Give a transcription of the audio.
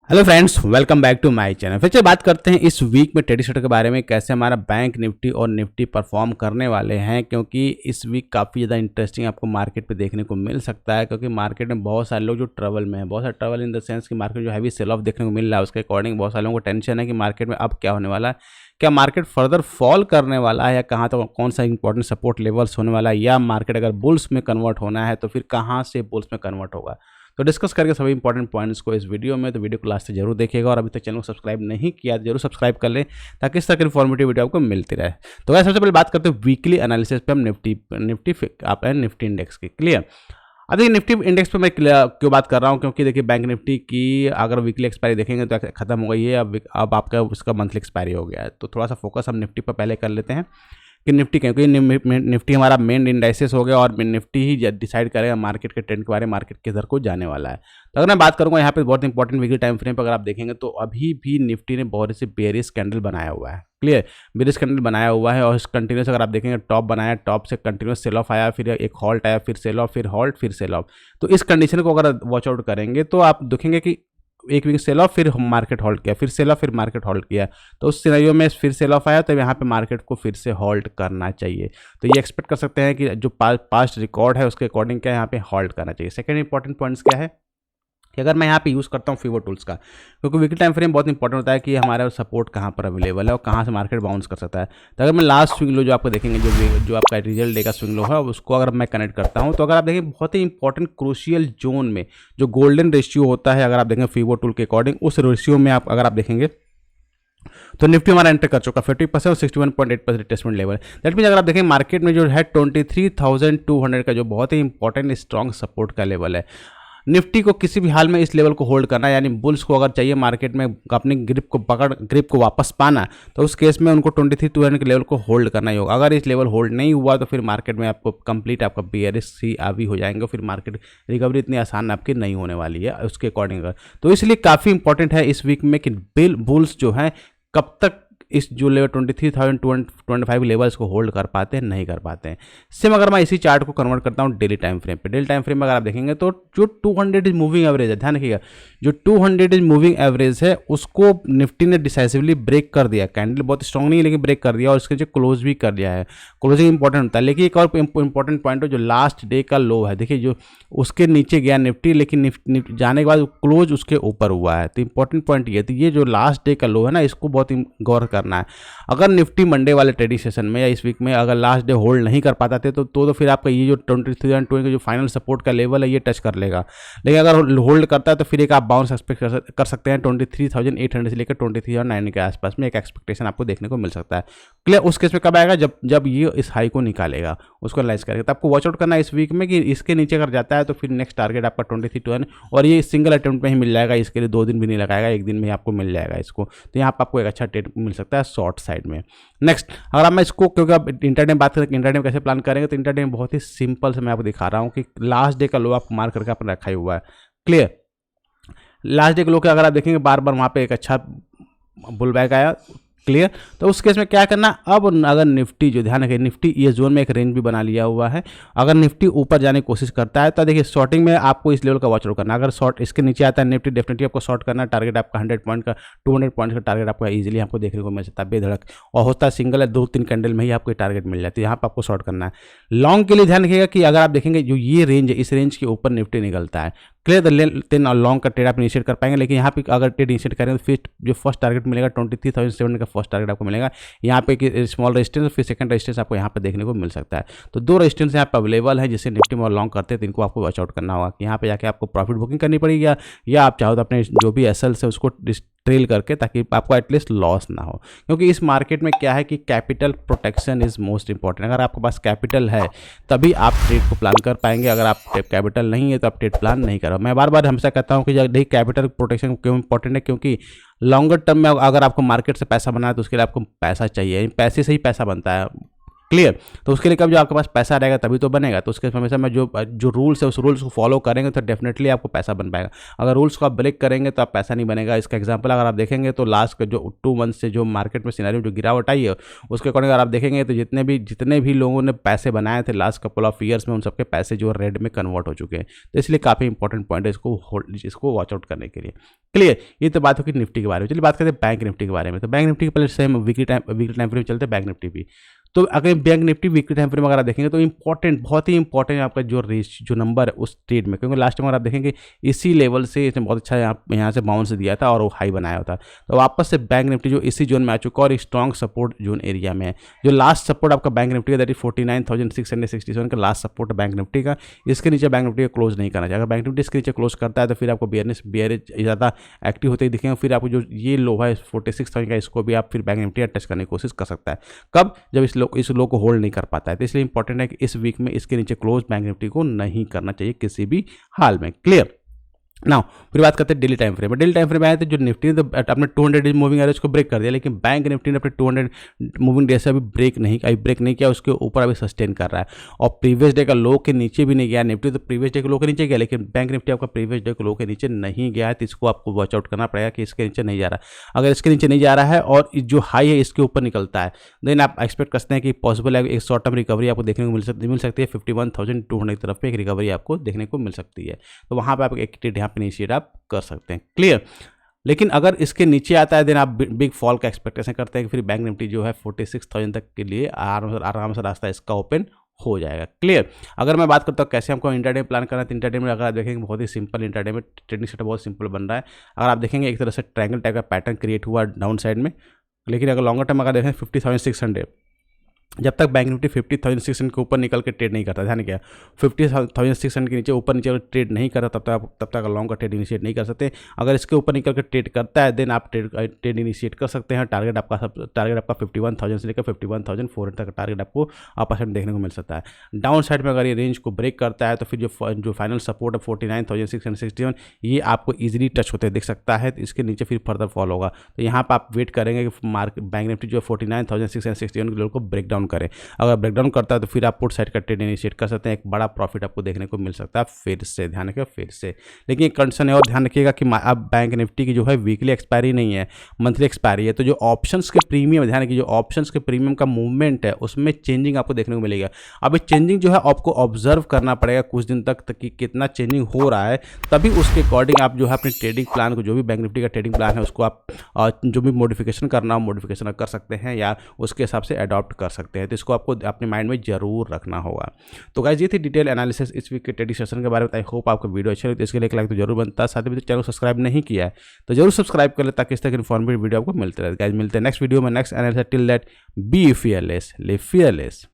Hello friends, welcome back to my channel. फिर से बात करते हैं इस वीक में ट्रेडिंग सेक्टर के बारे में, कैसे हमारा बैंक निफ्टी और निफ्टी परफॉर्म करने वाले हैं। क्योंकि इस वीक काफ़ी ज़्यादा इंटरेस्टिंग आपको मार्केट पे देखने को मिल सकता है। क्योंकि मार्केट में बहुत सारे लोग जो ट्रबल में है, बहुत सारे ट्रबल इन द सेंस कि मार्केट जो हैवी सेल ऑफ देखने को मिल रहा है, उसके अकॉर्डिंग बहुत सारे लोगों को टेंशन है कि मार्केट में अब क्या होने वाला है, क्या मार्केट फर्दर फॉल करने वाला है या कहाँ तक कौन सा इंपॉर्टेंट सपोर्ट लेवल्स होने वाला है, या मार्केट अगर बुल्स में कन्वर्ट होना है तो फिर कहाँ से बुल्स में कन्वर्ट होगा। तो डिस्कस करके सभी इंपॉर्टेंट पॉइंट्स को इस वीडियो में, तो वीडियो को लास्ट तक जरूर देखिएगा। और अभी तक चैनल को सब्सक्राइब नहीं किया तो जरूर सब्सक्राइब कर लें, ताकि इस तरह की इन्फॉर्मेटिव वीडियो आपको मिलती रहे। तो वैसे सबसे पहले बात करते हैं वीकली एनालिसिस पे हम निफ्टी इंडेक्स की। क्लियर। अब देखिए निफ्टी इंडेक्स पे मैं क्यों बात कर रहा हूँ, क्योंकि देखिए बैंक निफ्टी की अगर वीकली एक्सपायरी देखेंगे तो खत्म हो गई है। अब आपका उसका मंथली एक्सपायरी हो गया है, तो थोड़ा सा फोकस हम निफ्टी पर पहले कर लेते हैं कि निफ्टी, क्योंकि निफ्टी हमारा मेन इंडाइसेस हो गया और निफ्टी ही डिसाइड करेगा मार्केट के ट्रेंड के बारे में, मार्केट किधर को जाने वाला है। तो अगर मैं बात करूंगा यहाँ पे बहुत इंपॉर्टेंट वीकली टाइम फ्रेम पर अगर आप देखेंगे तो अभी भी निफ्टी ने बहुत से बेयरिश कैंडल बनाया हुआ है। क्लियर, बेयरिश कैंडल बनाया हुआ है और कंटिन्यूस अगर आप देखेंगे टॉप बनाया, टॉप से कंटिन्यूस सेल ऑफ आया, फिर एक हॉल्ट आया, फिर सेल ऑफ, फिर हॉल्ट, फिर सेल ऑफ। तो इस कंडीशन को अगर वॉच आउट करेंगे तो आप देखेंगे कि एक वीक सेल ऑफ, फिर मार्केट होल्ड किया, फिर सेल ऑफ, फिर मार्केट होल्ड किया। तो उस सिनेरियो में फिर सेल ऑफ आया तो यहाँ पे मार्केट को फिर से होल्ड करना चाहिए। तो ये एक्सपेक्ट कर सकते हैं कि जो पास्ट रिकॉर्ड है उसके अकॉर्डिंग क्या यहाँ पे होल्ड करना चाहिए। सेकंड इंपॉर्टेंट पॉइंट्स क्या है कि अगर मैं यहाँ पे यूज़ करता हूँ फीवर टूल्स का, क्योंकि वीकली टाइम फ्रेम बहुत इंपॉर्टेंट होता है कि हमारा सपोर्ट कहाँ पर अवेलेबल है और कहाँ से मार्केट बाउंस कर सकता है। तो अगर मैं लास्ट स्विंग लो जो आपको देखेंगे, जो आपका रिजल्ट डे का स्विंग लो है, उसको अगर मैं कनेक्ट करता हूँ तो अगर आप देखें बहुत ही इंपॉर्टेंट क्रूशियल जोन में जो गोल्डन रेशियो होता है, अगर आप देखें फीवर टूल के अकॉर्डिंग, उस रेशियो में अगर आप देखेंगे तो निफ्टी हमारा एंटर कर चुका 50% और 61.8% रिटेस्टमेंट लेवल। दैट मीन अगर आप देखें मार्केट में जो है 23,200 का जो बहुत ही इंपॉर्टेंट स्ट्रॉन्ग सपोर्ट का लेवल है, निफ्टी को किसी भी हाल में इस लेवल को होल्ड करना है। यानी बुल्स को अगर चाहिए मार्केट में अपनी ग्रिप को वापस पाना, तो उस केस में उनको 23,200 के लेवल को होल्ड करना ही होगा। अगर इस लेवल होल्ड नहीं हुआ तो फिर मार्केट में आपको कंप्लीट आपका बेयरिश ही आवी हो जाएंगे, फिर मार्केट रिकवरी इतनी आसान आपकी नहीं होने वाली है उसके अकॉर्डिंग। तो इसलिए काफ़ी इंपॉर्टेंट है इस वीक में कि बुल्स जो है कब तक इस जो लेवल 23,225 लेवल्स को होल्ड कर पाते हैं, नहीं कर पाते हैं। सेम अगर मैं इसी चार्ट को कन्वर्ट करता हूँ डेली टाइम फ्रेम पे, डेली टाइम फ्रेम में अगर आप देखेंगे तो जो 200 इज मूविंग एवरेज है, ध्यान रखिएगा, जो 200 इज मूविंग एवरेज है उसको निफ्टी ने डिसाइसिवली ब्रेक कर दिया। कैंडल बहुत स्ट्रॉन्ग नहीं है लेकिन ब्रेक कर दिया, और इसके जो क्लोज भी कर दिया है। क्लोजिंग इंपॉर्टेंट होता है। लेकिन एक और इंपॉर्टेंट पॉइंट है, जो लास्ट डे का लो है, देखिए जो उसके नीचे गया निफ्टी, लेकिन जाने के बाद क्लोज उसके ऊपर हुआ है। तो इंपॉर्टेंट पॉइंट ये, तो ये जो लास्ट डे का लो है ना, इसको बहुत गौर करना है। अगर निफ्टी मंडे वाले ट्रेडिंग सेशन में या इस वीक में अगर लास्ट डे होल्ड नहीं कर पाता थे तो फिर आपका ये जो 23,200 का जो फाइनल सपोर्ट का लेवल है ये टच कर लेगा। लेकिन अगर होल्ड करता है तो फिर एक आप बाउंस एक्सपेक्ट कर सकते हैं 23,800 से लेकर 23,900 के आसपास में एक एक्सपेक्टेशन आपको देखने को मिल सकता है। क्लियर। उस केस में कब आएगा, जब ये इस हाई को निकालेगा, उसको एनालाइज करेगा। तो आपको वॉच आउट करना है इस वीक में कि इसके नीचे अगर जाता है तो फिर नेक्स्ट टारगेट आपका 23,200, और ये सिंगल अटेम्प्ट में ही मिल जाएगा। इसके लिए 2 दिन भी नहीं लगाएगा, 1 दिन में ही आपको मिल जाएगा इसको। तो यहाँ पर आपको एक अच्छा ट्रेड मिल सकता है शॉर्ट साइड में। नेक्स्ट, अगर आप मैं इसको, क्योंकि आप इंटरडे में बात करें इंटरडे में कैसे प्लान करेंगे, तो इंटरडे में बहुत ही सिंपल से मैं आपको दिखा रहा हूँ कि लास्ट डे का लो आपको मार्क करके आपने रखा ही हुआ है। क्लियर। लास्ट डे का लो के अगर आप देखेंगे बार बार वहाँ पे एक अच्छा बुल बैक आया। क्लियर। तो उस केस में क्या करना, अब अगर निफ्टी जो, ध्यान रखिए, निफ्टी ये जोन में एक रेंज भी बना लिया हुआ है। अगर निफ्टी ऊपर जाने की कोशिश करता है तो देखिए शॉर्टिंग में आपको इस लेवल का वॉच आउट करना। अगर शॉर्ट इसके नीचे आता है निफ्टी, डेफिनेटली आपको शॉर्ट करना। टारगेट आपका 100 पॉइंट का, 200 पॉइंट का टारगेट आपको इजीली आपको देखने को मिल सकता है बेधड़क, और होता है सिंगल है 2-3 कैंडल में ही आपको टारगेट मिल जाती है। यहाँ पर आपको शॉर्ट करना है। लॉन्ग के लिए ध्यान रखिएगा कि अगर आप देखेंगे जो ये रेंज है, इस रेंज के ऊपर निफ्टी निकलता है, क्लियर, देन लॉन्ग का ट्रेड आप इनिशिएट कर पाएंगे। लेकिन यहाँ पे अगर ट्रेड इनिशिएट करें तो फिर जो फर्स्ट टारगेट मिलेगा 23,700 का फर्स्ट टारगेट आपको मिलेगा। यहाँ पे एक स्मॉल रेजिस्टेंस, फिर सेकंड रेजिस्टेंस आपको यहाँ पे देखने को मिल सकता है। तो 2 रेजिस्टेंस यहाँ पे अवेलेबल है जिससे निफ्टी में लॉन्ग करते हैं, तो इनको आपको वॉच आउट करना होगा कि यहाँ पे जाके आपको प्रॉफिट बुकिंग करनी पड़ेगी, या आप चाहो तो अपने जो भी एसएल्स है उसको ट्रेल करके, ताकि आपको एटलीस्ट लॉस ना हो। क्योंकि इस मार्केट में क्या है कि capital protection is most important. अगर आपके पास कैपिटल है तभी आप ट्रेड को प्लान कर पाएंगे, अगर आप कैपिटल नहीं है तो आप ट्रेड प्लान नहीं करो। मैं बार बार हमेशा कहता हूँ कि कैपिटल प्रोटेक्शन क्यों इंपॉर्टेंट है, क्योंकि लॉन्गर टर्म में अगर आपको मार्केट से पैसा बनाना है तो उसके लिए आपको पैसा चाहिए, पैसे से ही पैसा बनता है। क्लियर। तो उसके लिए कब जो आपके पास पैसा रहेगा तभी तो बनेगा। तो उसके हमेशा में जो रूल्स है उस रूल्स को फॉलो करेंगे तो डेफिनेटली आपको पैसा बन पाएगा। अगर रूल्स को आप ब्रेक करेंगे तो आप पैसा नहीं बनेगा। इसका एग्जांपल अगर आप देखेंगे तो लास्ट का जो 2 मंथ से जो मार्केट में सिनेरियो जो गिरावट आई है उसके अकॉर्डिंग अगर आप देखेंगे तो जितने भी लोगों ने पैसे बनाए थे लास्ट कपल ऑफ ईयर्स में उन सबके पैसे जो रेड में कन्वर्ट हो चुके हैं। तो इसलिए काफ़ी इंपॉर्टेंट पॉइंट है इसको वॉच आउट करने के लिए। क्लियर। ये तो बात होगी निफ्टी के बारे में। चलिए बात करते हैं बैंक निफ्टी के बारे में। तो बैंक निफ्टी के पहले सेम वीकली टाइम फ्रेम चलते हैं बैंक निफ्टी भी। तो अगर bank Nifty weekly time frame अगर आप देखेंगे तो इंपॉर्टेंट बहुत ही इंपॉर्टेंट आपका जो नंबर है उस ट्रेड में, क्योंकि लास्ट टाइम अगर आप देखेंगे इसी लेवल से इसने बहुत अच्छा यहाँ से बाउंस दिया था और वो हाई बनाया होता। तो वापस से बैंक निफ्टी जो इसी जोन में आ चुका और एक स्ट्रॉन्ग सपोर्ट जोन एरिया में है। जो लास्ट सपोर्ट आपका बैंक निफ्टी का दैट इज 49,667 का लास्ट सपोर्ट है बैंक निफ्टी का। इसके नीचे बैंक निफ्टी का क्लोज नहीं करना चाहिए। अगर बैंक निफ्टी इसके नीचे क्लोज करता है तो फिर आपको बियरेज ज़्यादा एक्टिव होते ही दिखेंगे। फिर आपको जो ये लो है 46,000 का इसको भी आप फिर बैंक निफ्टी टच करने की कोशिश कर सकता है। कब? जब इस लो को होल्ड नहीं कर पाता है। तो इसलिए इंपॉर्टेंट है कि इस वीक में इसके नीचे क्लोज बैंक निफ्टी को नहीं करना चाहिए किसी भी हाल में। क्लियर। नाउ फिर बात करते हैं डेली टाइम फ्रेम में। डेली टाइम फ्रेम आए थे जो निफ्टी ने तो अपने 200 डेज मूविंग एवरेज को ब्रेक कर दिया, लेकिन बैंक निफ्टी ने अपने 200 मूविंग डेज से अभी ब्रेक नहीं किया, उसके ऊपर अभी सस्टेन कर रहा है और प्रीवियस डे का लो के नीचे भी नहीं गया। निफ्टी तो प्रीवियस डे के लो के नीचे गया, लेकिन बैंक निफ्टी आपका प्रीवियस डे के लो के नीचे नहीं गया है। तो इसको आपको वॉच आउट करना पड़ेगा कि इसके नीचे नहीं जा रहा है। अगर इसके नीचे नहीं जा रहा है और जो हाई है इसके ऊपर निकलता है देन आप एक्सपेक्ट करते हैं कि पॉसिबल है एक शॉर्ट टर्म रिकवरी आपको देखने को मिल सकती है। 51,200 की तरफ पे एक रिकवरी आपको देखने को मिल सकती है। तो वहाँ पर आप एक ट्रेड यहाँ पे इनिशिएट आप कर सकते हैं। क्लियर। लेकिन अगर इसके नीचे आता है देन आप बिग फॉल का एक्सपेक्टेशन करते हैं कि फिर बैंक निफ्टी जो है 46,000 तक के लिए आराम से रास्ता इसका ओपन हो जाएगा। क्लियर। अगर मैं बात करता हूँ कैसे हमको इंट्राडे प्लान करना है तो इंट्राडे में अगर आप देखेंगे बहुत ही सिंपल इंट्राडे में ट्रेडिंग सेटअप बहुत सिंपल बन रहा है। अगर आप देखेंगे एक तरह से ट्रायंगल टाइप का पैटर्न क्रिएट हुआ डाउन साइड में, लेकिन अगर लॉन्गर टर्म अगर देखें 50,600 जब तक बैंक निफ्टी 50,600 के ऊपर निकल के ट्रेड नहीं करता, ध्यान क्या 50,600 के नीचे ऊपर नीचे ट्रेड नहीं करता तब तक लॉन्ग का ट्रेड इनिशिएट नहीं कर सकते। अगर इसके ऊपर निकल के ट्रेड करता है देन आप ट्रेड इनिशिएट कर सकते हैं। टारगेट आपका 51,000 से लेकर 51,400 तक का टारगेट आपको आपस में देखने को मिल सकता है। डाउन साइड में अगर ये रेंज को ब्रेक करता है तो फिर जो फाइनल सपोर्ट है 49,661 ये आपको ईजिली टच होते दिख सकता है। तो इसके नीचे फिर फर्दर फॉल होगा। तो यहाँ पर आप वेट करेंगे कि बैंक निफ्टी जो 49,661 के लेवल को ब्रेक डाउन करें। अगर ब्रेकडाउन करता है तो फिर आप पुट साइड का ट्रेड इनिशिएट कर सकते हैं। एक बड़ा प्रॉफिट आपको देखने को मिल सकता है फिर से, ध्यान रखिएगा फिर से। लेकिन एक कंडीशन है और ध्यान रखिएगा कि अब बैंक निफ्टी की जो है वीकली एक्सपायरी नहीं है, मंथली एक्सपायरी है। तो जो ऑप्शंस के प्रीमियम, ध्यान रखिए जो ऑप्शंस के प्रीमियम का मूवमेंट है उसमें चेंजिंग आपको देखने को मिलेगा। अब ये चेंजिंग जो है आपको ऑब्जर्व करना पड़ेगा कुछ दिन तक कि कितना चेंजिंग हो रहा है, तभी उसके अकॉर्डिंग आप जो है अपने ट्रेडिंग प्लान को, जो भी बैंक निफ्टी का ट्रेडिंग प्लान है उसको आप जो भी मॉडिफिकेशन करना हो मॉडिफिकेशन कर सकते हैं या उसके हिसाब से अडॉप्ट कर सकते हैं। तो इसको आपको अपने माइंड में जरूर रखना होगा। तो गाइस ये थी डिटेल एनालिसिस इस वीक के ट्रेडिंग सेशन के बारे में। आई होप आपको वीडियो अच्छा लगे तो इसके लिए एक लाइक तो जरूर बनता है। साथ ही चैनल को सब्सक्राइब नहीं किया है तो जरूर सब्सक्राइब कर ले ताकि इस तरह की इन्फॉर्मेटिव वीडियो आपको मिलते रहे। गाइस मिलते हैं नेक्स्ट वीडियो में next analysis. Till that be fearless, live fearless.